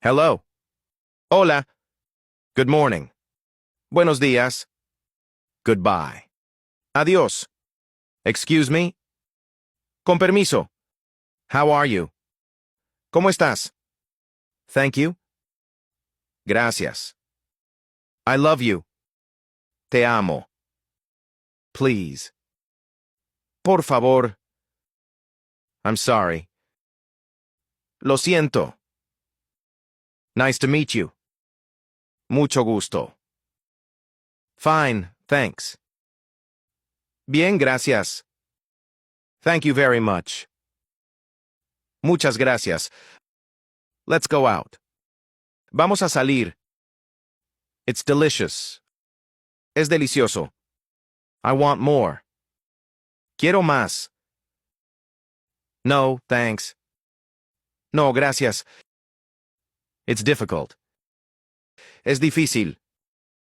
Hello. Hola. Good morning. Buenos días. Goodbye. Adiós. Excuse me. Con permiso. How are you? ¿Cómo estás? Thank you. Gracias. I love you. Te amo. Please. Por favor. I'm sorry. Lo siento. Nice to meet you. Mucho gusto. Fine, thanks. Bien, gracias. Thank you very much. Muchas gracias. Let's go out. Vamos a salir. It's delicious. Es delicioso. I want more. Quiero más. No, thanks. No, gracias. It's difficult. Es difícil.